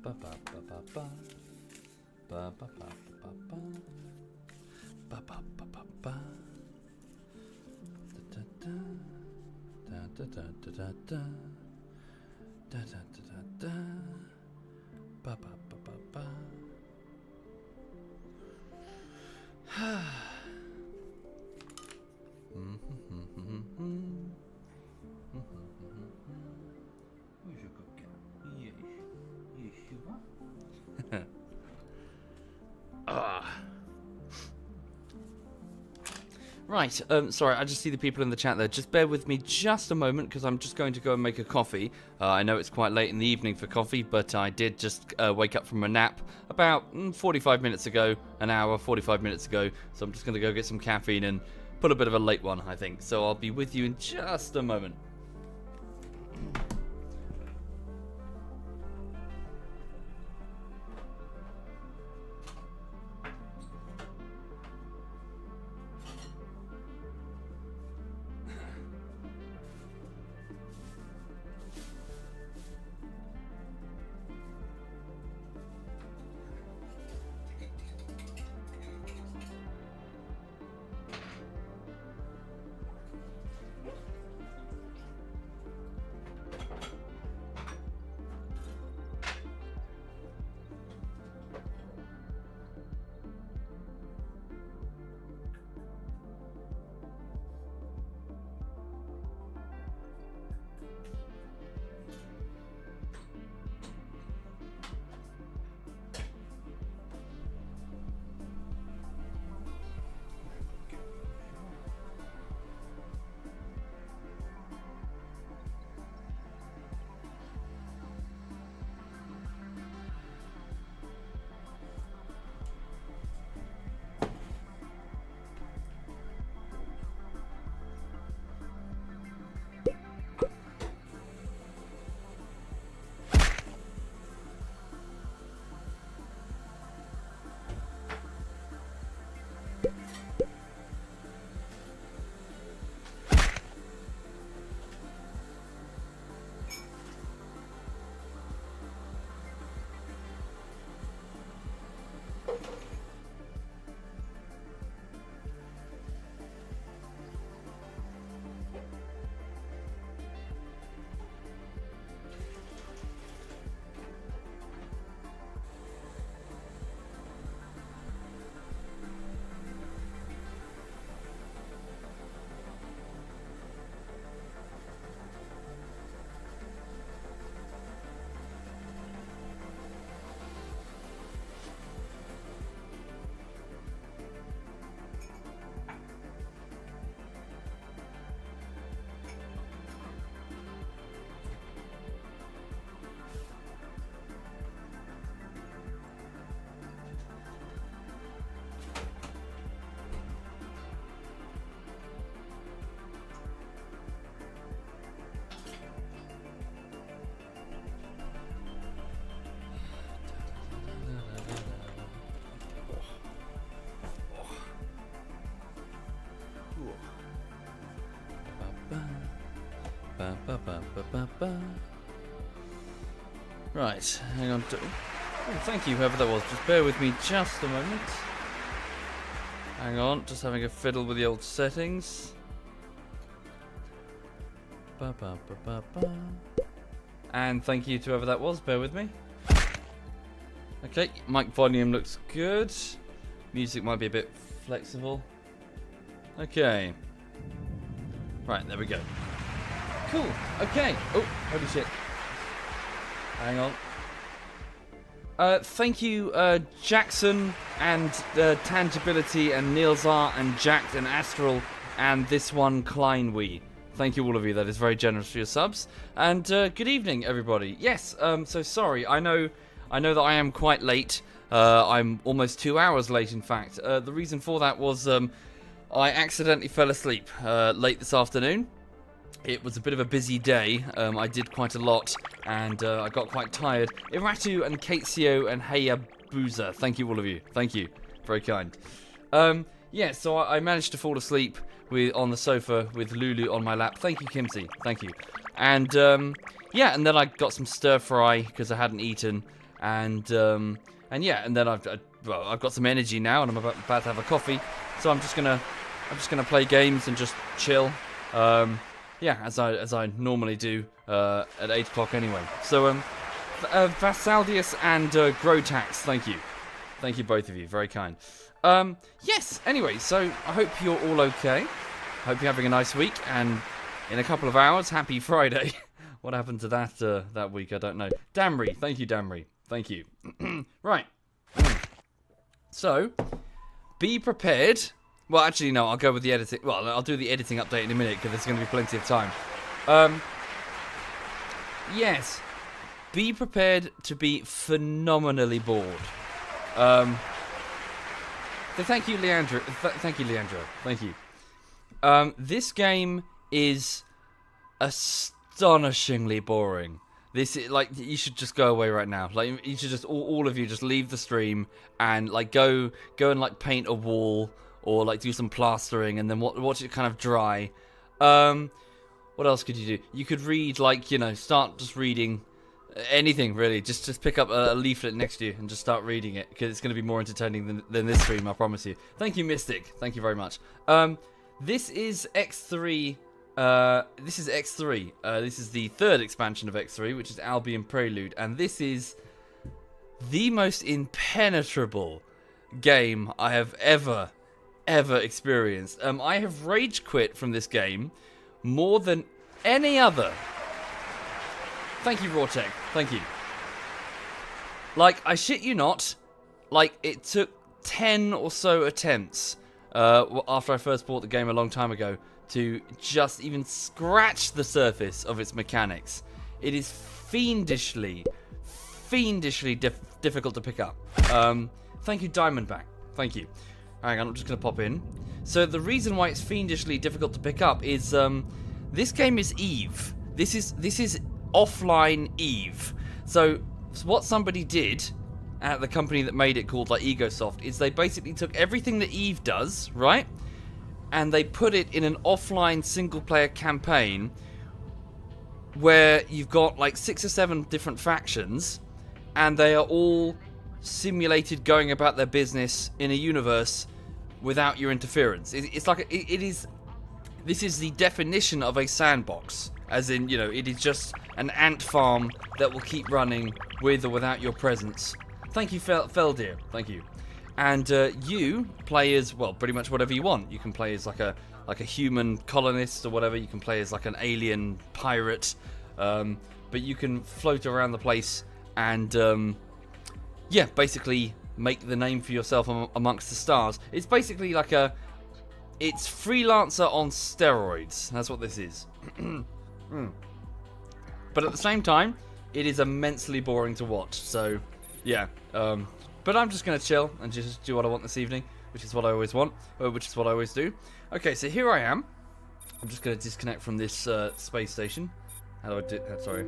ba ba ba ba ba ba ba ba ba ba ba ba ba ba ba da da da da da da da da da da da ba ba ba ba ba. Right, sorry, I just see the people in the chat there. Just bear with me just a moment, because I'm just going to go and make a coffee. I know it's quite late in the evening for coffee, but I did just wake up from a nap about 45 minutes ago, an hour, 45 minutes ago. So I'm just going to go get some caffeine and pull a bit of a late one, I think. So I'll be with you in just a moment. Right, hang on. Oh, thank you, whoever that was. Just bear with me just a moment. Hang on, just having a fiddle with the old settings. And thank you to whoever that was. Bear with me. Okay, mic volume looks good. Music might be a bit flexible. Okay. Right, there we go. Cool. Okay. Oh, holy shit. Hang on. Thank you, Jackson and Tangibility and Nielsar and Jacked and Astral and this one Kleinwee. Thank you all of you. That is very generous for your subs. And good evening, everybody. Yes. So sorry. I know that I am quite late. I'm almost 2 hours late. In fact, the reason for that was I accidentally fell asleep late this afternoon. It was a bit of a busy day. I did quite a lot, and I got quite tired. Iratu and Katesio and Hayabusa, thank you all of you. Thank you. Very kind. Yeah, so I managed to fall asleep on the sofa with Lulu on my lap. Thank you, Kimsey. Thank you. And, yeah, and then I got some stir-fry because I hadn't eaten. and yeah, and then I've got some energy now, and I'm about to have a coffee, so I'm just gonna play games and just chill. Yeah, as I normally do at 8 o'clock anyway. So Vasaldius and Grotax, thank you both of you, very kind. Yes, anyway, so I hope you're all okay. I hope you're having a nice week, and in a couple of hours, happy Friday. What happened to that week, I don't know. Damri, thank you, Damri, thank you. Right, so be prepared. Well, actually, no, I'll go with the editing. Well, I'll do the editing update in a minute, because there's going to be plenty of time. Yes, be prepared to be phenomenally bored. Thank you, Leandro. Thank you, Leandro. Thank you. This game is astonishingly boring. This is, like, you should just go away right now. Like, you should just all of you just leave the stream and like go and like paint a wall or like do some plastering and then watch it kind of dry. What else could you do? You could read, like, you know, start just reading anything really. Just pick up a leaflet next to you and just start reading it, because it's going to be more entertaining than this stream, I promise you. Thank you, Mystic. Thank you very much. This is X3. This is X3. This is the third expansion of X3, which is Albion Prelude, and this is the most impenetrable game I have ever experienced. I have rage quit from this game more than any other. Thank you, Rawtech. Thank you. Like, I shit you not, like, it took 10 or so attempts after I first bought the game a long time ago to just even scratch the surface of its mechanics. It is fiendishly difficult to pick up. Thank you, Diamondback. Thank you. Hang on, I'm just going to pop in. So the reason why it's fiendishly difficult to pick up is this game is Eve. This is offline Eve. So what somebody did at the company that made it, called like Egosoft, is they basically took everything that Eve does, right? And they put it in an offline single-player campaign where you've got like 6 or 7 different factions, and they are all simulated going about their business in a universe without your interference. It's like this is the definition of a sandbox, as in, you know, it is just an ant farm that will keep running with or without your presence. Thank you, Feldir. Thank you. And you play as, well, pretty much whatever you want. You can play as like a human colonist or whatever. You can play as like an alien pirate. But you can float around the place and yeah, basically make the name for yourself amongst the stars. It's basically like it's Freelancer on steroids. That's what this is. But at the same time, it is immensely boring to watch. So yeah, but I'm just going to chill and just do what I want this evening, which is what I always want, which is what I always do. Okay, so here I am. I'm just going to disconnect from this space station. How do I do that? Sorry.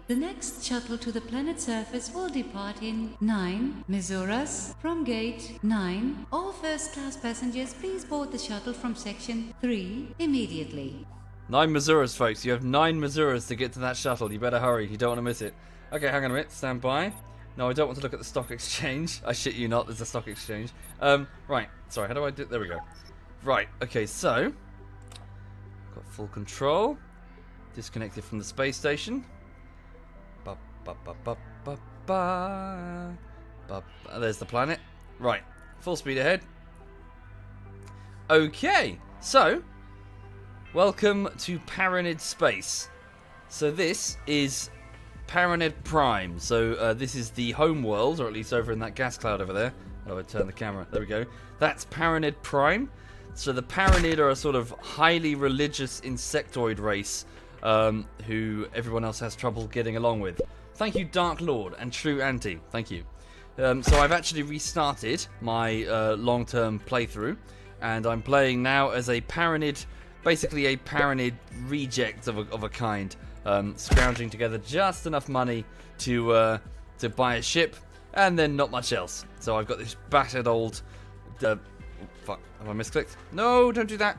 The next shuttle to the planet's surface will depart in 9 Misuras from gate 9. All first-class passengers, please board the shuttle from section 3 immediately. 9 Misuras, folks. You have 9 Misuras to get to that shuttle. You better hurry. You don't want to miss it. Okay, hang on a minute. Stand by. No, I don't want to look at the stock exchange. I shit you not, there's a stock exchange. Right. Sorry, how do I do it? There we go. Right, okay, so got full control. Disconnected from the space station. There's the planet. Right, full speed ahead. Okay, so welcome to Paranid Space. So this is Paranid Prime. So this is the home world, or at least over in that gas cloud over there. Oh, I turn the camera. There we go. That's Paranid Prime. So the Paranid are a sort of highly religious insectoid race who everyone else has trouble getting along with. Thank you, Dark Lord and True Anti. Thank you. So I've actually restarted my long-term playthrough, and I'm playing now as a Paranid, basically a Paranid reject of a kind, scrounging together just enough money to buy a ship, and then not much else. So I've got this battered old... fuck, have I misclicked? No, don't do that.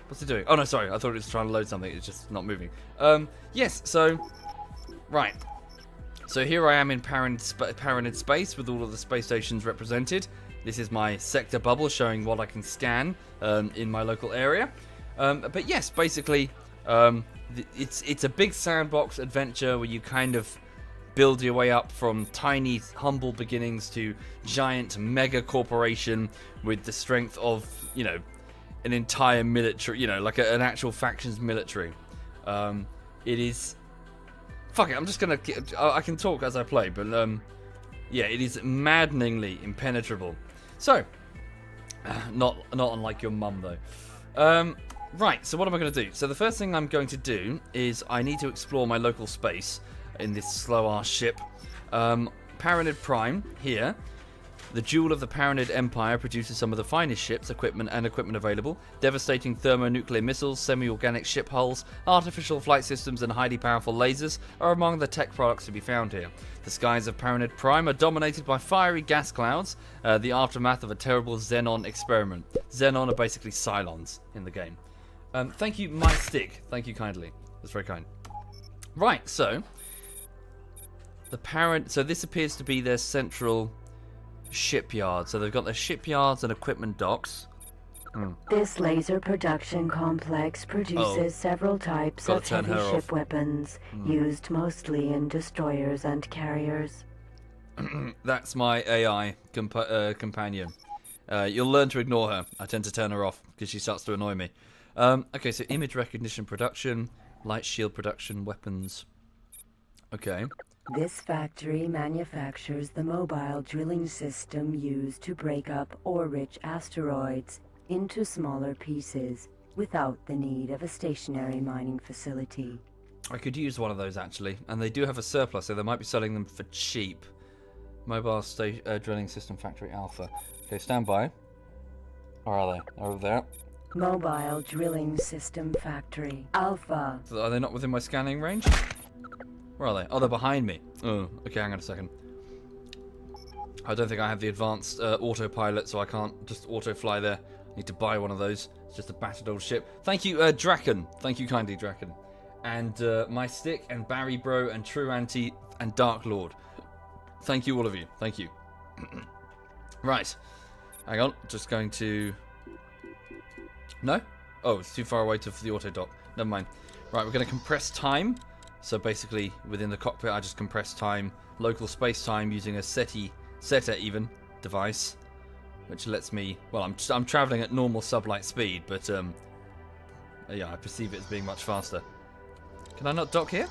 What's it doing? Oh no, sorry, I thought it was trying to load something. It's just not moving. Yes, so... Right. So here I am in Paranid space with all of the space stations represented. This is my sector bubble showing what I can scan in my local area. But yes, basically, it's a big sandbox adventure where you kind of build your way up from tiny, humble beginnings to giant mega corporation with the strength of, you know, an entire military, you know, like an actual factions military. It is... Fuck it, I'm just gonna... I can talk as I play, but yeah, it is maddeningly impenetrable. So, not unlike your mum, though. Right, so what am I going to do? So the first thing I'm going to do is I need to explore my local space in this slow-ass ship. Paranid Prime, here. The jewel of the Paranid Empire produces some of the finest ships, equipment available. Devastating thermonuclear missiles, semi-organic ship hulls, artificial flight systems, and highly powerful lasers are among the tech products to be found here. The skies of Paranid Prime are dominated by fiery gas clouds, the aftermath of a terrible Xenon experiment. Xenon are basically Cylons in the game. Thank you, my stick. Thank you kindly. That's very kind. Right, so... So this appears to be their central... shipyard. So they've got their shipyards and equipment docks. This laser production complex produces several types of heavy ship weapons, used mostly in destroyers and carriers. That's my AI companion. You'll learn to ignore her. I tend to turn her off because she starts to annoy me. Okay, so image recognition production, light shield production, weapons. Okay. This factory manufactures the mobile drilling system used to break up ore-rich asteroids into smaller pieces without the need of a stationary mining facility. I could use one of those, actually. And they do have a surplus, so they might be selling them for cheap. Mobile drilling system factory alpha. Okay, stand by. Where are they? Over there. Mobile drilling system factory alpha. So are they not within my scanning range? Where are they? Oh, they're behind me. Oh, okay, hang on a second. I don't think I have the advanced autopilot, so I can't just auto-fly there. I need to buy one of those. It's just a battered old ship. Thank you, Draken. Thank you kindly, Draken. And My Stick, and Barry Bro, and True Anti, and Dark Lord. Thank you, all of you. Thank you. Right. Hang on. Just going to... No? Oh, it's too far away for the auto dock. Never mind. Right, we're going to compress time. So basically, within the cockpit, I just compress time, local space time, using a SETA even device, which lets me. Well, I'm traveling at normal sublight speed, but yeah, I perceive it as being much faster. Can I not dock here?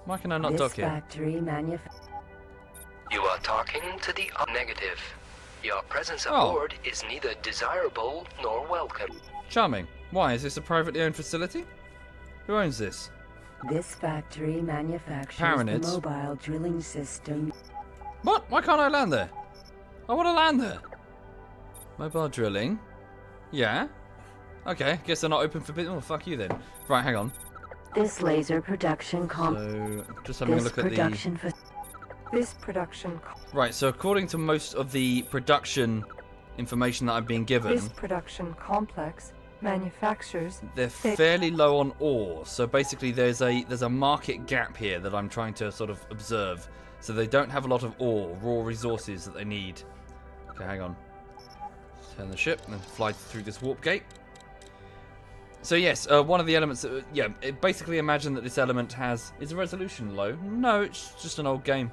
Why can I not dock here? You are talking to the negative. Your presence aboard is neither desirable nor welcome. Charming. Why? Is this a privately owned facility? Who owns this? This factory manufactures Paranids. the mobile drilling system. What? Why can't I land there? I want to land there. Mobile drilling? Yeah? Okay, guess they're not open for business. Oh, fuck you then. Right, hang on. This laser production So, just having a look at the... Right, so according to most of the production information that I've been given... This production complex manufactures... They're fairly low on ore, so basically there's a market gap here that I'm trying to sort of observe. So they don't have a lot of ore, raw resources that they need. Okay, hang on. Turn the ship and fly through this warp gate. So yes, one of the elements... basically imagine that this element has... Is the resolution low? No, it's just an old game.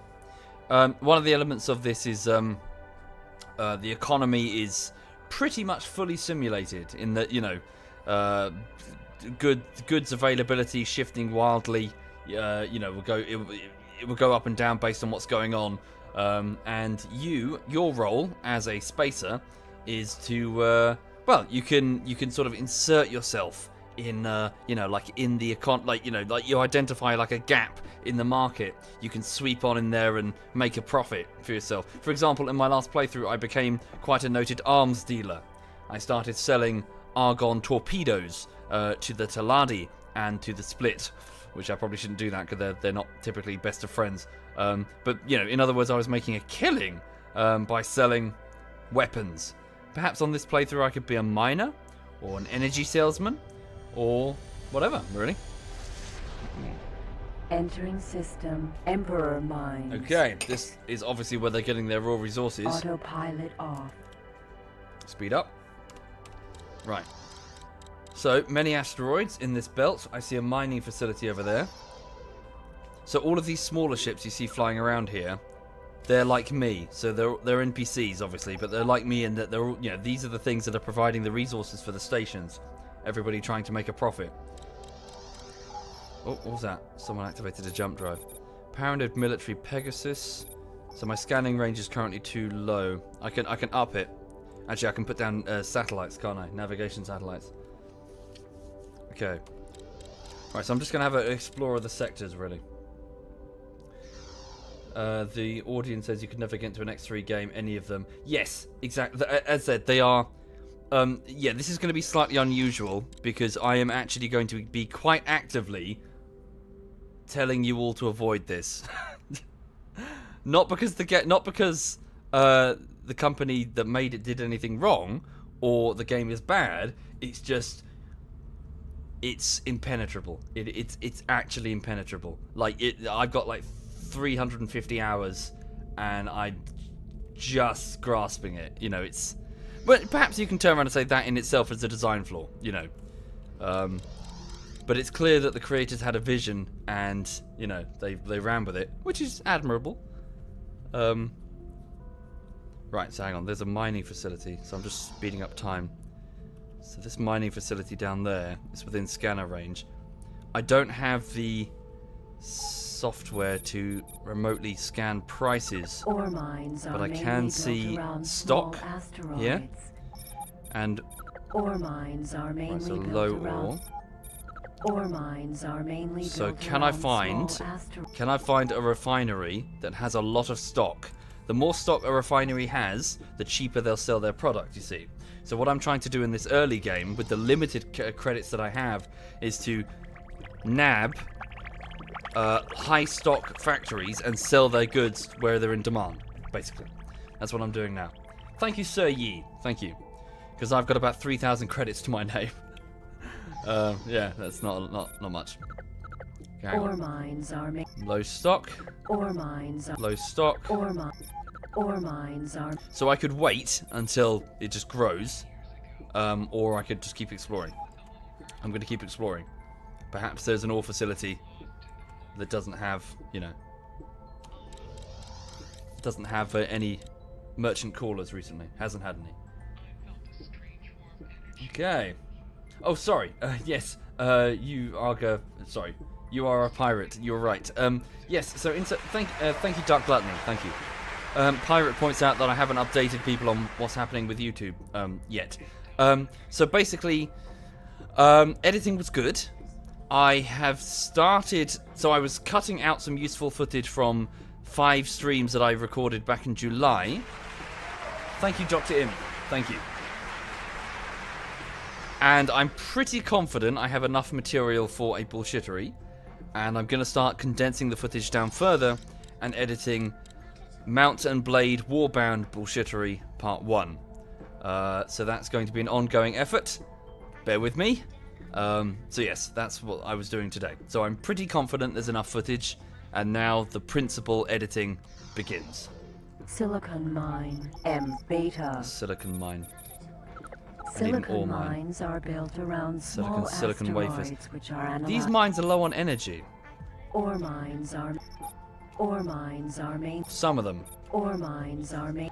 One of the elements of this is... the economy is pretty much fully simulated in that, you know, goods availability shifting wildly, you know, it will go up and down based on what's going on, and your role as a spacer is to, well, you can sort of insert yourself in, you know, like in the like you identify like a gap in the market. You can sweep on in there and make a profit for yourself. For example, in my last playthrough, I became quite a noted arms dealer. I started selling argon torpedoes to the Taladi and to the Split, which I probably shouldn't do that because they're not typically best of friends. But, you know, in other words, I was making a killing by selling weapons. Perhaps on this playthrough I could be a miner or an energy salesman or whatever, really. Entering system. Emperor Mines. Okay, this is obviously where they're getting their raw resources. Autopilot off. Speed up. Right. So, many asteroids in this belt. I see a mining facility over there. So all of these smaller ships you see flying around here, they're like me. So they're NPCs, obviously, but they're like me in that they're all, you know, these are the things that are providing the resources for the stations. Everybody trying to make a profit. Oh, what was that? Someone activated a jump drive. Paranoid military Pegasus. So my scanning range is currently too low. I can up it. Actually, I can put down satellites, can't I? Navigation satellites. Okay. Right, so I'm just going to have an explore of the sectors, really. The audience says you could never get into an X3 game, any of them. Yes, exactly. As said, they are... yeah, this is going to be slightly unusual, because I am actually going to be quite actively telling you all to avoid this. Not because the company that made it did anything wrong, or the game is bad. It's just... It's impenetrable. It's actually impenetrable. Like, I've got, like, 350 hours, and I'm just grasping it. You know, it's... But perhaps you can turn around and say that in itself is a design flaw, you know. But it's clear that the creators had a vision, and, you know, they ran with it, which is admirable. Right, so hang on. There's a mining facility, so I'm just speeding up time. So this mining facility down there is within scanner range. I don't have the software to remotely scan prices, Ore mines are but I mainly can built see around stock small asteroids. here, and Ore mines are mainly right, so built low around. ore. Ore mines are mainly So built can I around find small asteroids. can I find a refinery that has a lot of stock? The more stock a refinery has, the cheaper they'll sell their product, you see. So what I'm trying to do in this early game, with the limited credits that I have, is to nab high stock factories and sell their goods where they're in demand, basically. That's what I'm doing now. Thank you, Sir Yi. Thank you. Because I've got about 3,000 credits to my name. Yeah, that's not much. Okay, Ore mines are low stock. Ore mines are Low stock. Ore mines are So I could wait until it just grows, or I could just keep exploring. I'm going to keep exploring. Perhaps there's an ore facility that doesn't have, you know, doesn't have any merchant callers recently. Hasn't had any. Okay. Oh, sorry. Yes. You are sorry. You are a pirate. You're right. Yes. So thank you, Dark Gluttony. Thank you. Pirate points out that I haven't updated people on what's happening with YouTube yet. So basically, editing was good. I have started... So I was cutting out some useful footage from 5 streams that I recorded back in July. Thank you, Dr. Im. Thank you. And I'm pretty confident I have enough material for a bullshittery. And I'm going to start condensing the footage down further and editing Mount and Blade Warbound Bullshittery Part 1. So that's going to be an ongoing effort. Bear with me. So yes, that's what I was doing today. So I'm pretty confident there's enough footage, and now the principal editing begins. Silicon mine M beta. Silicon mine. And even ore Silicon mine. mines are built around small Silicon wafers. asteroids which are analyzed. These mines are low on energy. Ore mines are main. Some of them. Ore mines are main.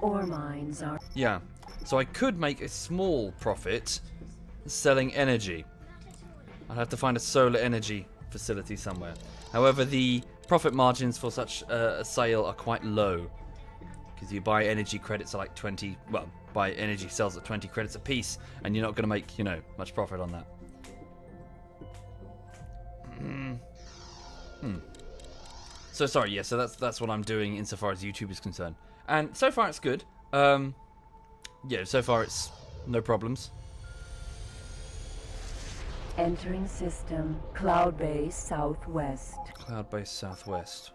Ore mines are. Yeah. So I could make a small profit selling energy. I'd have to find a solar energy facility somewhere. However, the profit margins for such a sale are quite low, because you buy energy credits at like 20, well, buy energy cells at 20 credits a piece, and you're not going to make, you know, much profit on that. So sorry, yeah, so that's what I'm doing insofar as YouTube is concerned. And so far it's good. Yeah, so far it's no problems. Entering system. Cloud base southwest. Cloud-based southwest.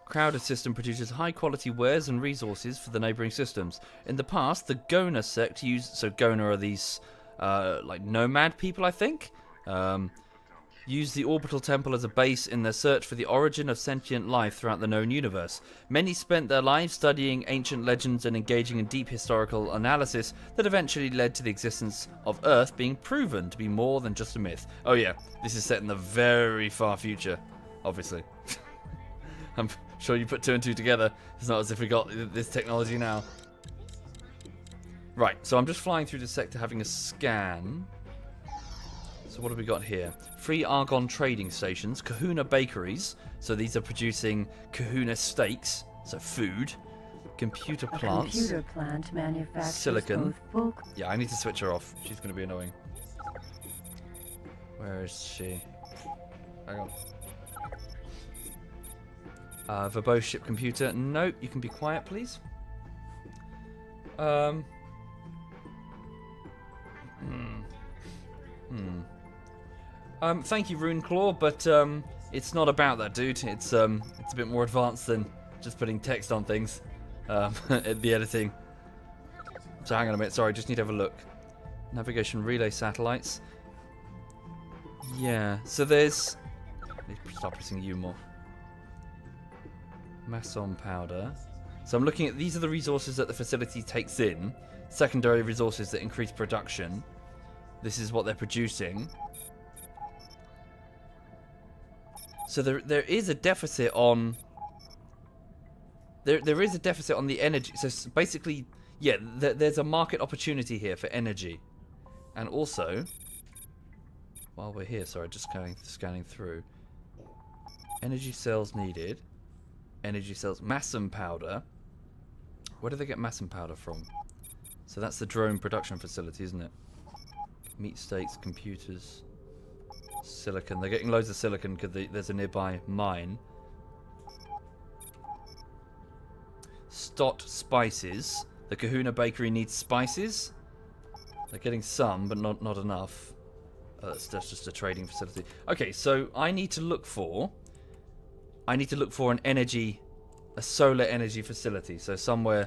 Crowded system produces high-quality wares and resources for the neighbouring systems. In the past, the Gona sect used... So Gona are these, like, nomad people, I think? use the orbital temple as a base in their search for the origin of sentient life throughout the known universe. Many spent their lives studying ancient legends and engaging in deep historical analysis that eventually led to the existence of Earth being proven to be more than just a myth. Oh yeah, this is set in the very far future, obviously. I'm sure you put 2 and 2 together. It's not as if we got this technology now. Right, so I'm just flying through the sector having a scan. So what have we got here? Free Argon trading stations, Kahuna bakeries. So these are producing Kahuna steaks, so food. Computer plants. Computer plant manufactures Silicon. both Yeah, I need to switch her off. She's going to be annoying. Where is she? Hang on. Verbose ship computer. No, you can be quiet, please. Thank you, Runeclaw, but it's not about that, dude. It's a bit more advanced than just putting text on things. The editing. So hang on a minute. Sorry, just need to have a look. Navigation relay satellites. Yeah. So there's. Let me start pressing U more. Mason powder. So I'm looking at these are the resources that the facility takes in. Secondary resources that increase production. This is what they're producing. So there is a deficit on. There is a deficit on the energy. So basically, yeah, there's a market opportunity here for energy, and also, while we're here, sorry, just scanning through. Energy cells needed. Energy cells, Massum powder. Where do they get Massum powder from? So that's the drone production facility, isn't it? Meat steaks, computers, silicon. They're getting loads of silicon because there's a nearby mine. Stott spices. The Kahuna bakery needs spices. They're getting some, but not enough. That's just a trading facility. Okay, so I need to look for an energy, a solar energy facility. So somewhere,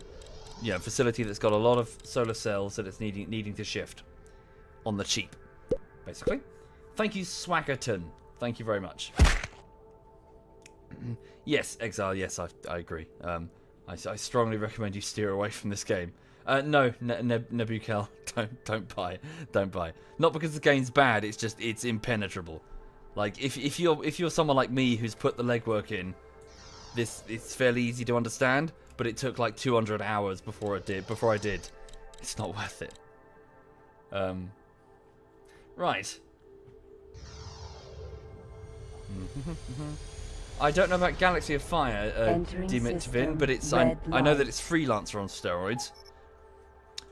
yeah, a facility that's got a lot of solar cells that it's needing to shift on the cheap, basically. Thank you, Swaggerton. Thank you very much. Yes, Exile. Yes, I agree. I strongly recommend you steer away from this game. No, Nebukel, don't buy. Not because the game's bad. It's just it's impenetrable. Like if you're someone like me who's put the legwork in, it's fairly easy to understand. But it took like 200 hours before I did. It's not worth it. Right. I don't know about Galaxy of Fire, Dimitvin, but it's I know that it's Freelancer on steroids.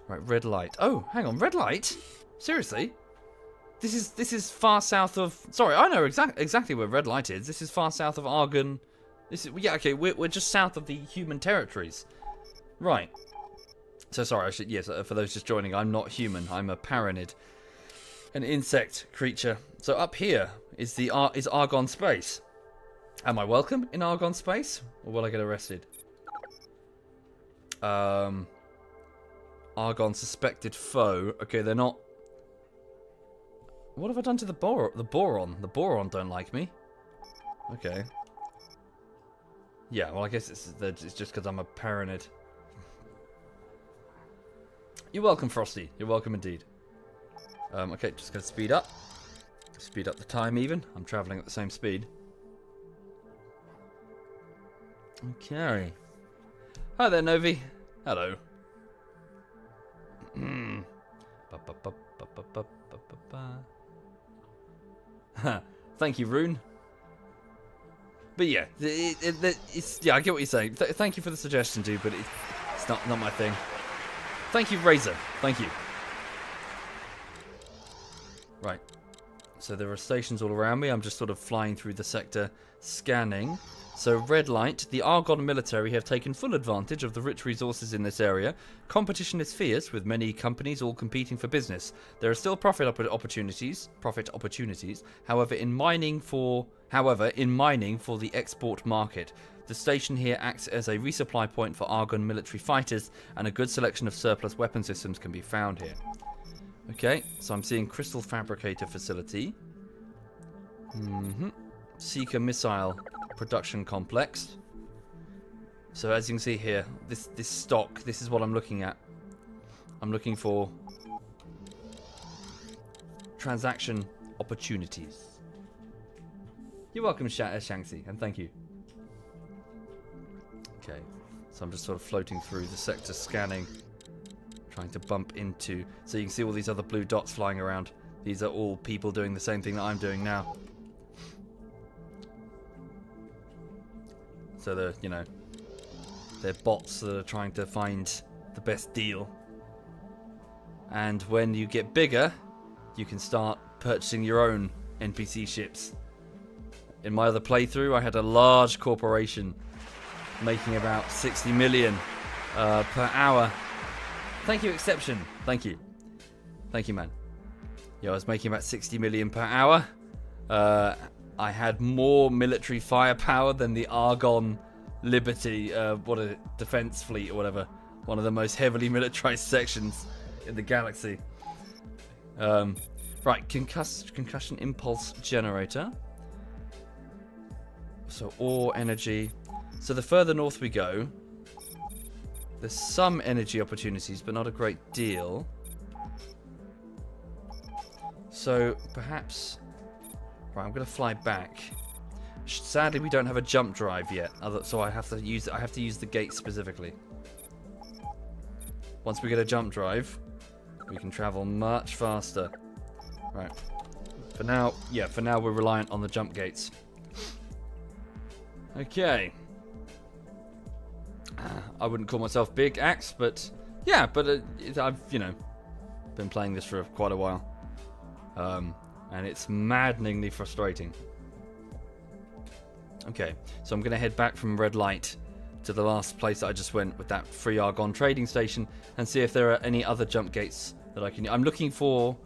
Right, red light. Oh, hang on, red light? Seriously? This is far south of. Sorry, I know exactly where red light is. This is far south of Argon. Okay. We're just south of the human territories. Right. So sorry. For those just joining, I'm not human. I'm a paranid, an insect creature. So up here is Argon space. Am I welcome in Argon space, or will I get arrested? Argon suspected foe. Okay, they're not. What have I done to the boron? The boron don't like me. Okay. Yeah, well, I guess it's just because I'm a paranid. You're welcome, Frosty. You're welcome indeed. Okay, just gonna speed up. Speed up the time even. I'm travelling at the same speed. Okay. Hi there, Novi. Hello. Thank you, Rune. But yeah, I get what you're saying. Thank you for the suggestion, dude, but it's not my thing. Thank you, Razor. Thank you. Right. So there are stations all around me. I'm just sort of flying through the sector, scanning. So red light, the Argon military have taken full advantage of the rich resources in this area. Competition is fierce, with many companies all competing for business. There are still profit opportunities. However, in mining for the export market. The station here acts as a resupply point for Argon military fighters, and a good selection of surplus weapon systems can be found here. Okay, so I'm seeing Crystal Fabricator facility. Seeker Missile Production Complex. So as you can see here, this stock, this is what I'm looking at. I'm looking for transaction opportunities. You're welcome, Shanxi, and thank you. Okay, so I'm just sort of floating through the sector, scanning, trying to bump into... So you can see all these other blue dots flying around. These are all people doing the same thing that I'm doing now. So they're, you know, they're bots that are trying to find the best deal. And when you get bigger, you can start purchasing your own NPC ships. In my other playthrough, I had a large corporation making about 60 million per hour. Thank you, Exception. Thank you. Thank you, man. Yeah, I was making about 60 million per hour. I had more military firepower than the Argon Liberty, defense fleet or whatever. One of the most heavily militarized sections in the galaxy. Right, concussion impulse generator. So ore energy. So the further north we go, there's some energy opportunities, but not a great deal. So perhaps, right, I'm going to fly back. Sadly, we don't have a jump drive yet, so I have to use the gate specifically. Once we get a jump drive, we can travel much faster. Right. For now we're reliant on the jump gates. Okay. I wouldn't call myself big axe, but yeah, I've, you know, been playing this for quite a while. And it's maddeningly frustrating. Okay, so I'm going to head back from Red Light to the last place that I just went with that free Argon trading station and see if there are any other jump gates that I can... I'm looking for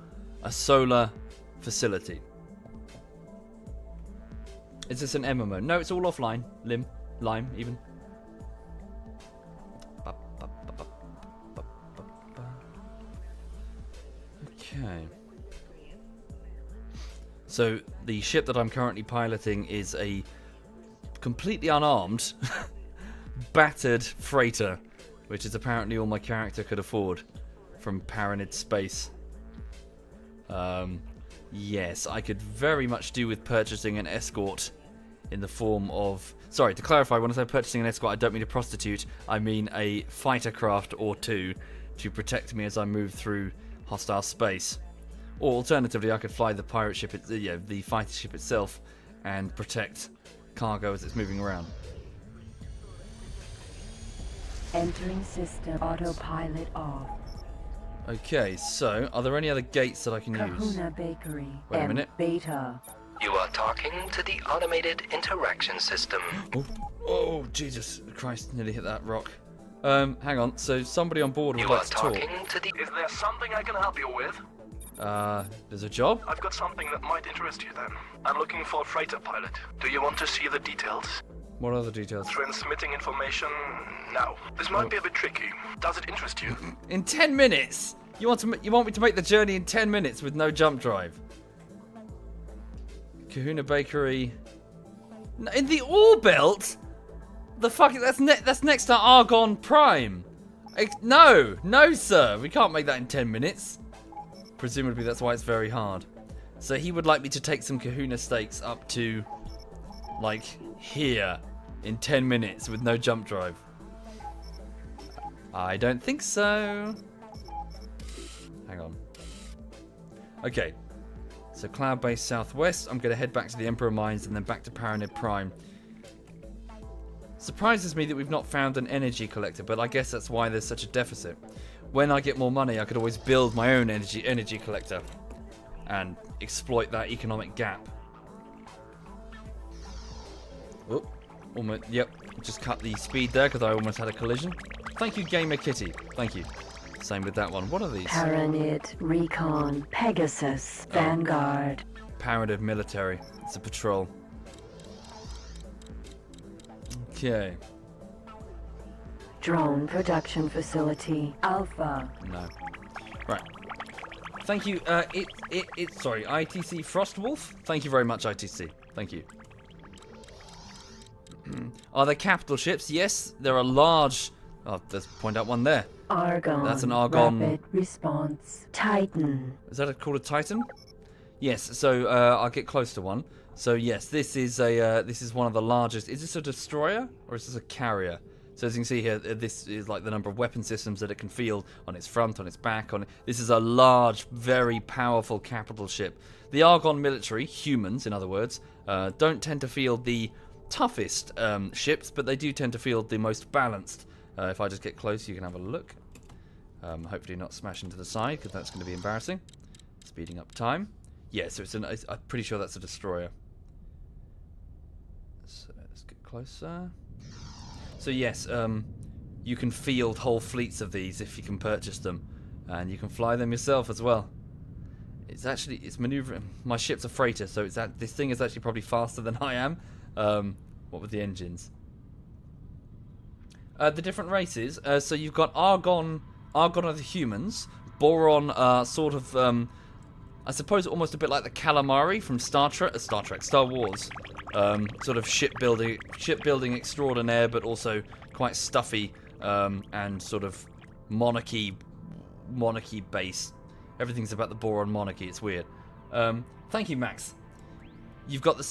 a solar facility. Is this an MMO? No, it's all offline. Lime, even. Okay. So the ship that I'm currently piloting is a completely unarmed, battered freighter, which is apparently all my character could afford from Paranid Space. Yes, I could very much do with purchasing an escort in the form of... Sorry, to clarify, when I say purchasing an escort, I don't mean a prostitute. I mean a fighter craft or two to protect me as I move through hostile space. Or alternatively, I could fly the pirate ship, the fighter ship itself, and protect cargo as it's moving around. Entering system autopilot off. Okay, so are there any other gates that I can use? Kahuna Bakery. Wait a minute. Beta. You are talking to the automated interaction system. Oh, Jesus Christ, nearly hit that rock. Hang on, so somebody on board would like to talk. Is there something I can help you with? There's a job? I've got something that might interest you then. I'm looking for a freighter pilot. Do you want to see the details? What are the details? Transmitting information now. This might be a bit tricky. Does it interest you? In 10 minutes? You want me to make the journey in 10 minutes with no jump drive? Kahuna Bakery. In the ore belt? The fuck? That's next to Argon Prime. No, sir. We can't make that in 10 minutes. Presumably that's why it's very hard. So he would like me to take some Kahuna steaks up to, like, here in 10 minutes with no jump drive. I don't think so. Hang on. Okay. So Cloud Base Southwest. I'm going to head back to the Emperor Mines and then back to Paranid Prime. Surprises me that we've not found an energy collector, but I guess that's why there's such a deficit. When I get more money, I could always build my own energy collector and exploit that economic gap. Oh, almost, yep, just cut the speed there because I almost had a collision. Thank you, Gamer Kitty. Thank you. Same with that one. What are these? Paranid, Recon, Pegasus, Vanguard. Paranid Military. It's a patrol. Okay. Drone Production Facility, Alpha. No. Right. Thank you. Sorry, ITC Frostwolf? Thank you very much, ITC. Thank you. Are there capital ships? Yes, there are large... Oh, let's point out one there. Argon. That's an Argon... Rapid response. Titan. Is that called a Titan? Yes, so I'll get close to one. So yes, this is one of the largest... Is this a destroyer? Or is this a carrier? So as you can see here, this is like the number of weapon systems that it can field on its front, on its back. This is a large, very powerful capital ship. The Argon military, humans in other words, don't tend to field the toughest ships, but they do tend to field the most balanced. If I just get close, you can have a look. Hopefully not smash into the side, because that's going to be embarrassing. Speeding up time. Yeah, so I'm pretty sure that's a destroyer. So let's get closer. So yes, you can field whole fleets of these if you can purchase them, and you can fly them yourself as well. It's maneuvering. My ship's a freighter, so this thing is actually probably faster than I am. What with the engines? The different races. So you've got Argon are the humans. Boron sort of, I suppose, almost a bit like the calamari from Star Wars. Sort of shipbuilding extraordinaire, but also quite stuffy and sort of monarchy based. Everything's about the Boron monarchy. It's weird. Thank you, Max. You've got the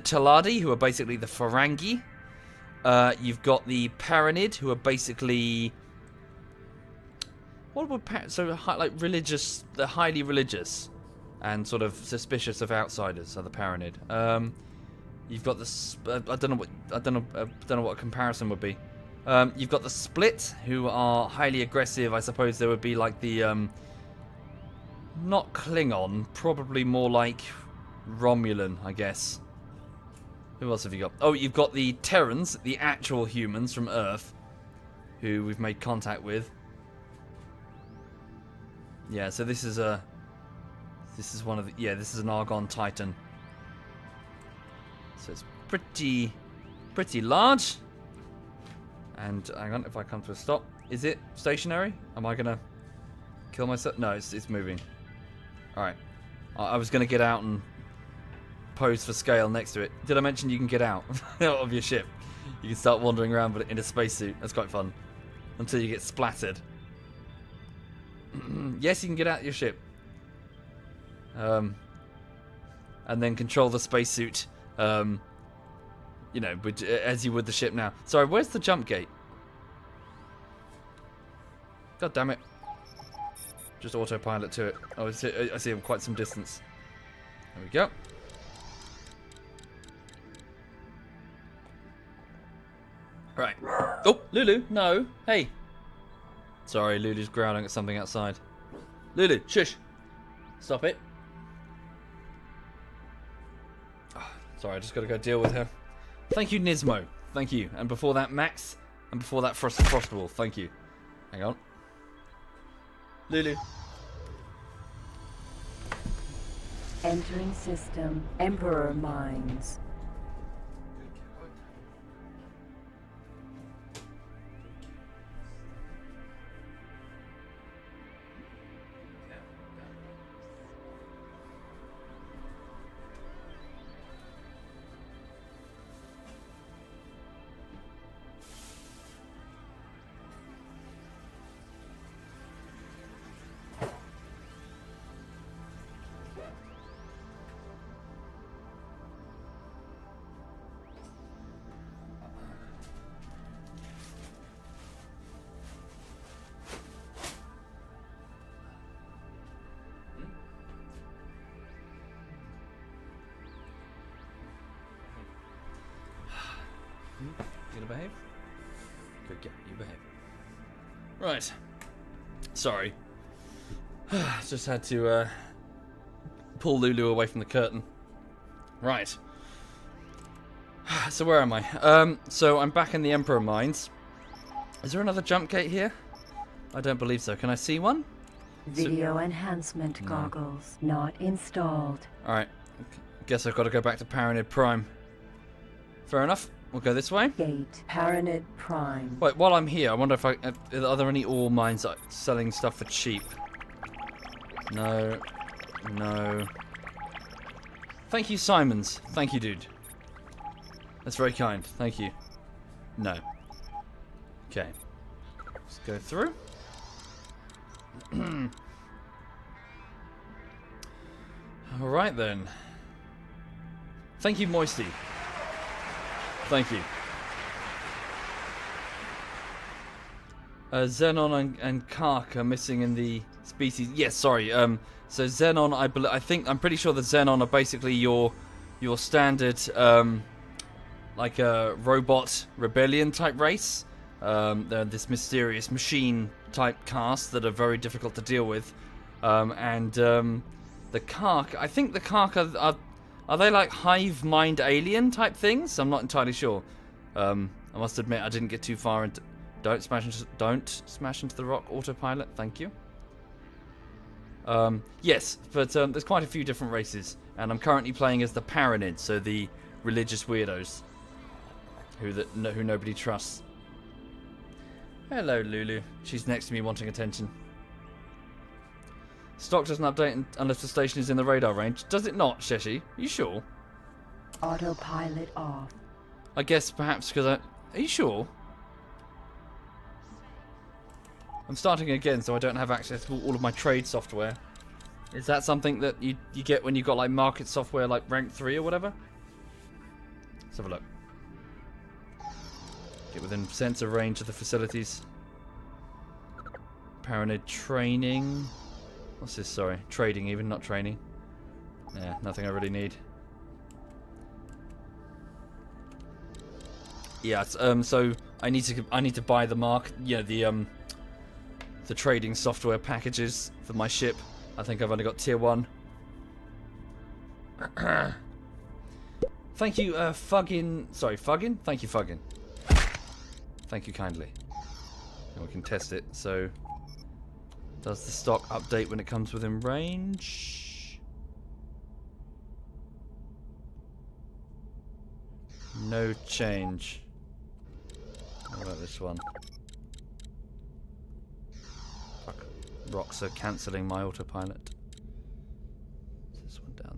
Teladi, who are basically the Ferengi. You've got the Paranid, who are basically like religious. They're highly religious and sort of suspicious of outsiders. Are the Paranid. You've got the I don't know what a comparison would be. You've got the Split, who are highly aggressive. I suppose they would be like the not Klingon, probably more like Romulan, I guess. Who else have you got? Oh, you've got the Terrans, the actual humans from Earth, who we've made contact with. Yeah, so this is one of the... Yeah, this is an Argon Titan. So it's pretty large. And hang on, if I come to a stop, is it stationary? Am I gonna kill myself? No, it's moving. All right, I was gonna get out and pose for scale next to it. Did I mention you can get out of your ship? You can start wandering around, but in a spacesuit. That's quite fun until you get splattered. Yes, you can get out of your ship. And then control the spacesuit. You know, as you would the ship now. Sorry, where's the jump gate? God damn it. Just autopilot to it. Oh, I see him quite some distance. There we go. Right. Oh, Lulu, no. Hey. Sorry, Lulu's growling at something outside. Lulu, shush. Stop it. Oh, sorry, I just got to go deal with her. Thank you, Nismo. Thank you. And before that, Max. And before that, Frostwolf. Thank you. Hang on. Lulu. Entering system. Emperor Mines. You gonna behave? Good girl, you behave. Right. Sorry. Just had to pull Lulu away from the curtain. Right. So where am I? So I'm back in the Emperor Mines. Is there another jump gate here? I don't believe so. Can I see one? Video enhancement goggles not installed. Alright. Guess I've got to go back to Paranid Prime. Fair enough. We'll go this way. Gate Paranid Prime. Wait, while I'm here, I wonder if are there any ore mines selling stuff for cheap? No. No. Thank you, Simons. Thank you, dude. That's very kind. Thank you. No. Okay. Let's go through. Alright then. Thank you, Moisty. Thank you. Xenon and Kark are missing in the species. Yes, sorry. So Xenon, I'm pretty sure the Xenon are basically your standard like a robot rebellion type race. They're this mysterious machine type caste that are very difficult to deal with. The Kark, I think the Kark are they like hive mind alien type things? I'm not entirely sure. I must admit I didn't get too far into. Don't smash into the rock, autopilot. Thank you. Yes, but there's quite a few different races, and I'm currently playing as the Paranids, so the religious weirdos who nobody trusts. Hello, Lulu. She's next to me wanting attention. Stock doesn't update unless the station is in the radar range. Does it not, Sheshi? Are you sure? Autopilot off. I guess perhaps because Are you sure? I'm starting again, so I don't have access to all of my trade software. Is that something that you get when you've got like market software like rank 3 or whatever? Let's have a look. Get within sensor range of the facilities. Paranid training. What's this? Sorry, trading even, not training. Yeah, nothing I really need. Yeah, so I need to buy the the trading software packages for my ship. I think I've only got tier 1. Thank you, Fuggin. Sorry, Fuggin? Thank you, Fuggin. Thank you kindly. And we can test it. So, does the stock update when it comes within range? No change. What about this one? Fuck. Rocks are cancelling my autopilot. Is this one down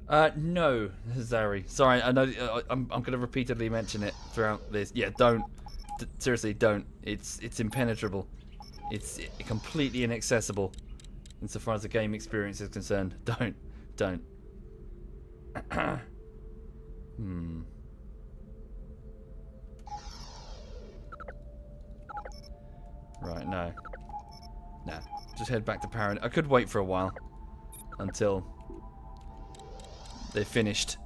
there? No, Zari. Sorry, I know. I'm going to repeatedly mention it throughout this. Yeah, don't. Seriously, don't. It's impenetrable. It's completely inaccessible, insofar as the game experience is concerned. Don't. Right, no. Nah, just head back to Paran. I could wait for a while until they finished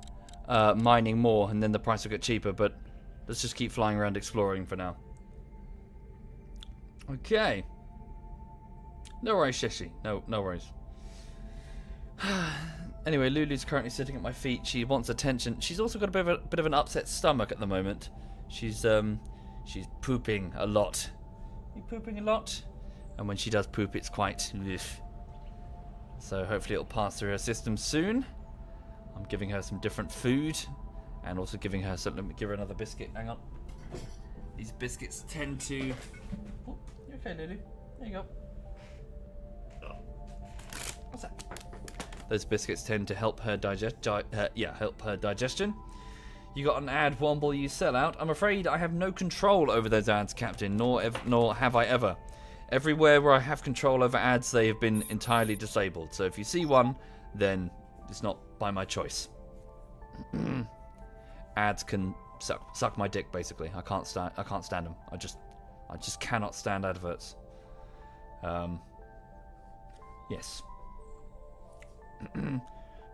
mining more, and then the price will get cheaper, but let's just keep flying around exploring for now. Okay. No worries, Shishi. No worries. Anyway, Lulu's currently sitting at my feet. She wants attention. She's also got a bit of an upset stomach at the moment. She's pooping a lot. You pooping a lot? And when she does poop, it's quite ugh. So hopefully it'll pass through her system soon. I'm giving her some different food, and also giving her some. Let me give her another biscuit. Hang on. These biscuits tend to. Oh, you okay, Lulu? There you go. What's that? Those biscuits tend to help her help her digestion. You got an ad, Womble, you sell out. I'm afraid I have no control over those ads, Captain, nor have I ever. Everywhere where I have control over ads, they have been entirely disabled. So if you see one, then it's not by my choice. Ads can suck my dick, basically. I can't stand them. I just cannot stand adverts. Yes.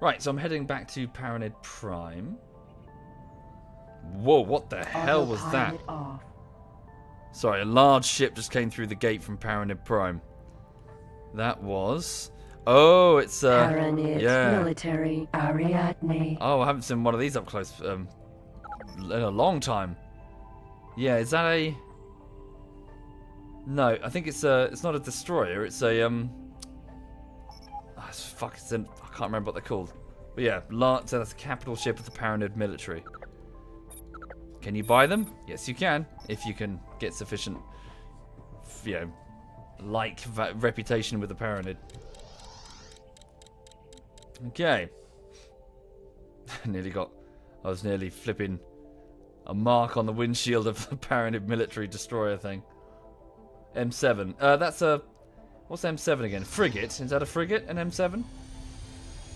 Right, so I'm heading back to Paranid Prime. Whoa, what the hell was that? Off. Sorry, a large ship just came through the gate from Paranid Prime. That was... Oh, it's Paranid yeah. Military Ariadne. Oh, I haven't seen one of these up close in a long time. Yeah, is that a... No, I think it's not a destroyer, it's a I can't remember what they're called. But yeah, so that's the capital ship of the Paranid military. Can you buy them? Yes, you can, if you can get sufficient, reputation with the Paranid. Okay. I was nearly flipping a mark on the windshield of the Paranid military destroyer thing. M7. That's a... What's M7 again? Frigate. Is that a frigate, an M7?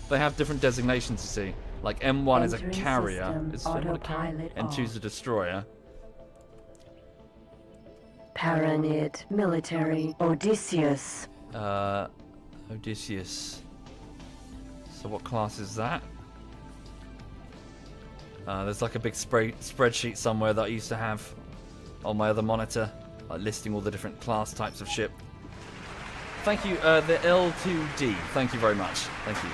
They have different designations, you see. Like M1 is a carrier. Is M1 a carrier? M2 is a destroyer. Paranid military Odysseus. Odysseus. So what class is that? There's like a big spreadsheet somewhere that I used to have on my other monitor, like listing all the different class types of ship. Thank you, the L2D. Thank you very much. Thank you.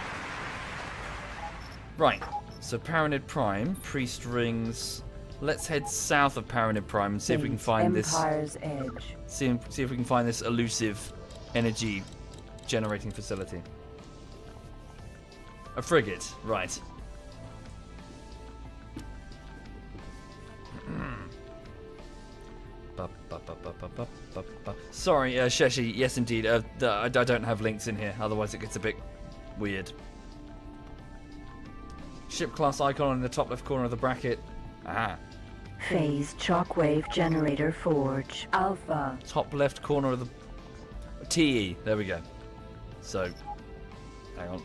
Right, so Paranid Prime, Priest Rings. Let's head south of Paranid Prime and see if we can find Empire's Edge. See if we can find this elusive energy generating facility. A frigate, right. Sorry, Sheshi, yes indeed, I don't have links in here, otherwise it gets a bit weird. Ship class icon in the top left corner of the bracket. Aha. Phased shockwave generator forge. Alpha. Top left corner of the... TE, there we go. So, hang on.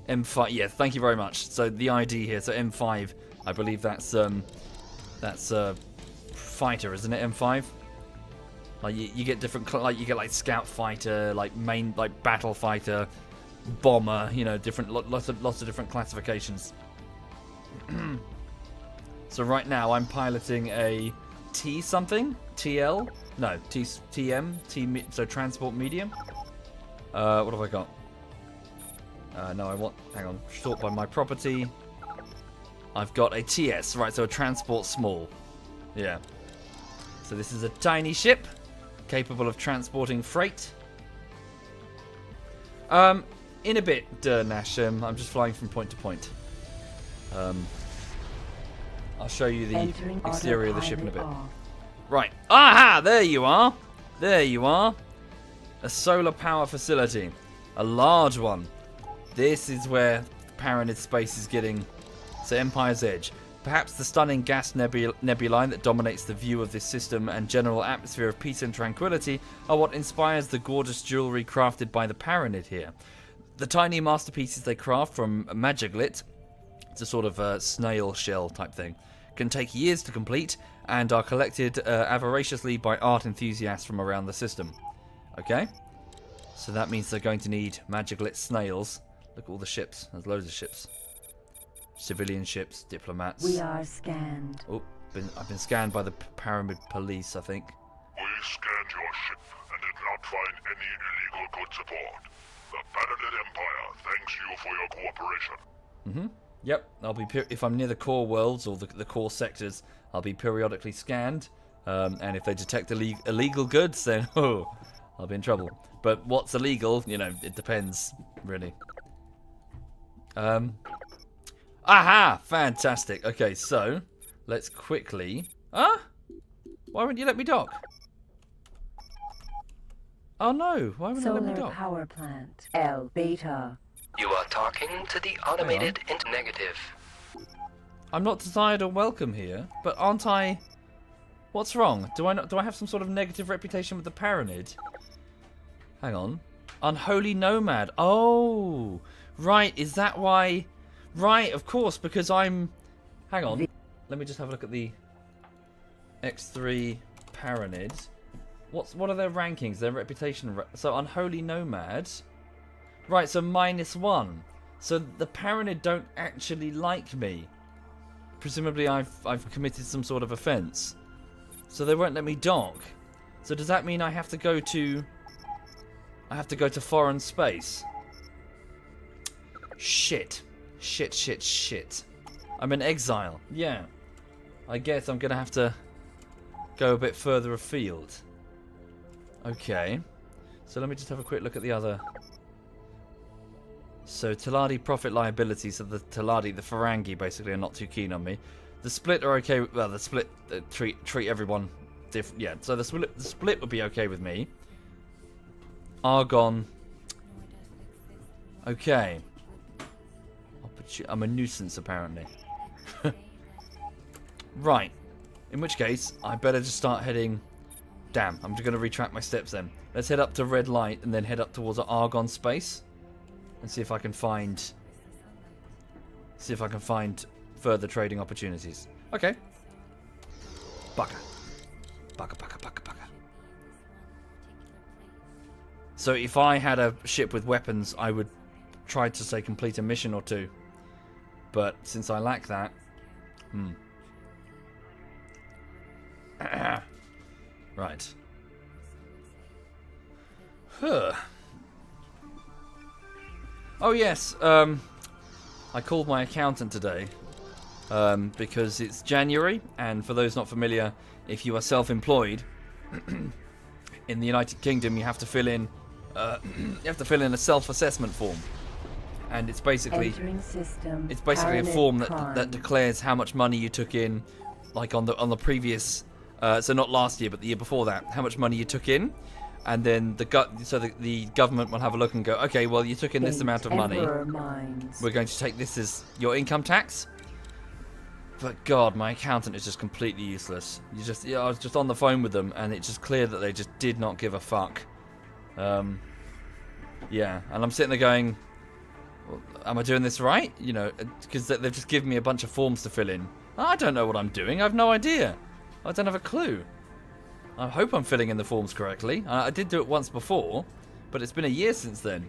M5, yeah, thank you very much. So the ID here, so M5, I believe that's fighter, isn't it? M5. Like you get different, like you get like scout fighter, like main, like battle fighter, bomber. You know, different, lots of different classifications. So right now I'm piloting a T something, TL, no TM, so transport medium. What have I got? No, I want, hang on, sort by my property. I've got a TS, right, so a transport small. Yeah. So this is a tiny ship, capable of transporting freight. In a bit, Nash, I'm just flying from point to point. I'll show you the exterior of the ship in a bit. Right. Aha! There you are. There you are. A solar power facility. A large one. This is where Paranid space is getting... So Empire's Edge. Perhaps the stunning gas nebulae that dominates the view of this system and general atmosphere of peace and tranquility are what inspires the gorgeous jewellery crafted by the Paranid here. The tiny masterpieces they craft from Magiglit, it's a sort of snail shell type thing, can take years to complete and are collected avariciously by art enthusiasts from around the system. Okay? So that means they're going to need Magiglit snails. Look at all the ships. There's loads of ships. Civilian ships, diplomats. We are scanned. Oh, I've been scanned by the Paranid police, I think. We scanned your ship and did not find any illegal goods aboard. The Paranid Empire thanks you for your cooperation. Mm-hmm. Yep, I'll be if I'm near the core worlds or the core sectors, I'll be periodically scanned. And if they detect illegal goods, then I'll be in trouble. But what's illegal? You know, it depends, really. Aha! Fantastic. Okay, so let's quickly. Huh? Why wouldn't you let me dock? Oh no! Why wouldn't you let me Solar dock? power plant. L beta. You are talking to the automated negative. I'm not desired or welcome here, but aren't I? What's wrong? Do I have some sort of negative reputation with the Paranid? Hang on. Unholy nomad. Oh, right. Is that why? Right, of course, because I'm... Hang on. Let me just have a look at the X3 Paranid. What are their rankings? Their reputation... So, Unholy Nomad. Right, so -1. So, the Paranid don't actually like me. Presumably, I've committed some sort of offence. So, they won't let me dock. So, does that mean I have to go to... I have to go to foreign space? Shit. Shit. I'm in exile. Yeah. I guess I'm going to have to go a bit further afield. Okay. So let me just have a quick look at the other. So Taladi profit liability. So the Taladi, the Ferengi basically are not too keen on me. The split are okay. Well, the split treat everyone different. Yeah, so the split would be okay with me. Argon. Okay. I'm a nuisance apparently. Right. In which case, I better just start heading. Damn, I'm just going to retract my steps then. Let's head up to red light and then head up towards the Argon space and see if I can find further trading opportunities. Okay. Baka. Baka, baka, baka, baka. So if I had a ship with weapons, I would try to, say, complete a mission or two. But since I lack that... Right. Huh. Oh yes, I called my accountant today because it's January, and for those not familiar, if you are self-employed in the United Kingdom, you have to fill in a self-assessment form, and it's basically a form that declares how much money you took in, like on the previous, so not last year but the year before that, how much money you took in. And then the government will have a look and go, okay, well, you took in this amount of money. We're going to take this as your income tax. But God, my accountant is just completely useless. I was just on the phone with them, and it's just clear that they just did not give a fuck. Yeah, and I'm sitting there going, well, am I doing this right? You know, because they've just given me a bunch of forms to fill in. I don't know what I'm doing. I have no idea. I don't have a clue. I hope I'm filling in the forms correctly. I did do it once before, but it's been a year since then.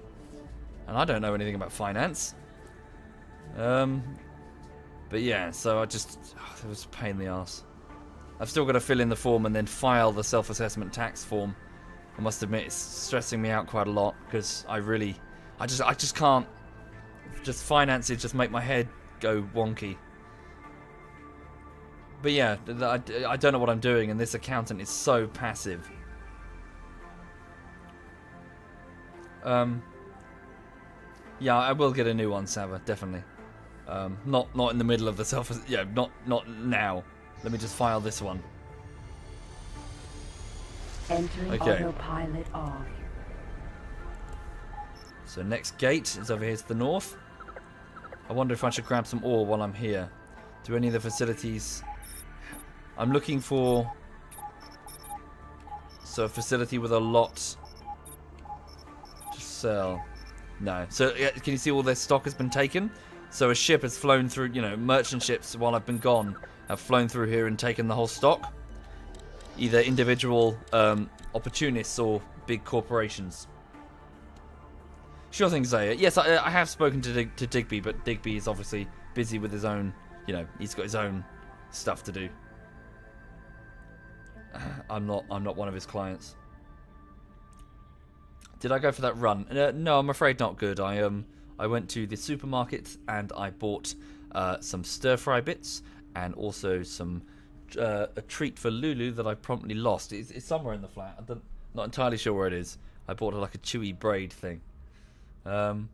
And I don't know anything about finance. But yeah, so it was a pain in the arse. I've still got to fill in the form and then file the self-assessment tax form. I must admit, it's stressing me out quite a lot, because I just can't, just finances just make my head go wonky. But yeah, I don't know what I'm doing, and this accountant is so passive. Yeah, I will get a new one, Sava, definitely. Not in the middle of the not now. Let me just file this one. Entering autopilot off. So next gate is over here to the north. I wonder if I should grab some ore while I'm here. Do any of the facilities... I'm looking for a facility with a lot to sell. No. So can you see all their stock has been taken? So a ship has flown through, merchant ships while I've been gone have flown through here and taken the whole stock. Either individual opportunists or big corporations. Sure thing, Zaya. Yes, I have spoken to Digby, but Digby is obviously busy with his own, he's got his own stuff to do. I'm not one of his clients. Did I go for that run? No, I'm afraid not good. I went to the supermarket and I bought some stir-fry bits and also some a treat for Lulu that I promptly lost. It's somewhere in the flat. I'm not entirely sure where it is. I bought like a chewy braid thing. Right.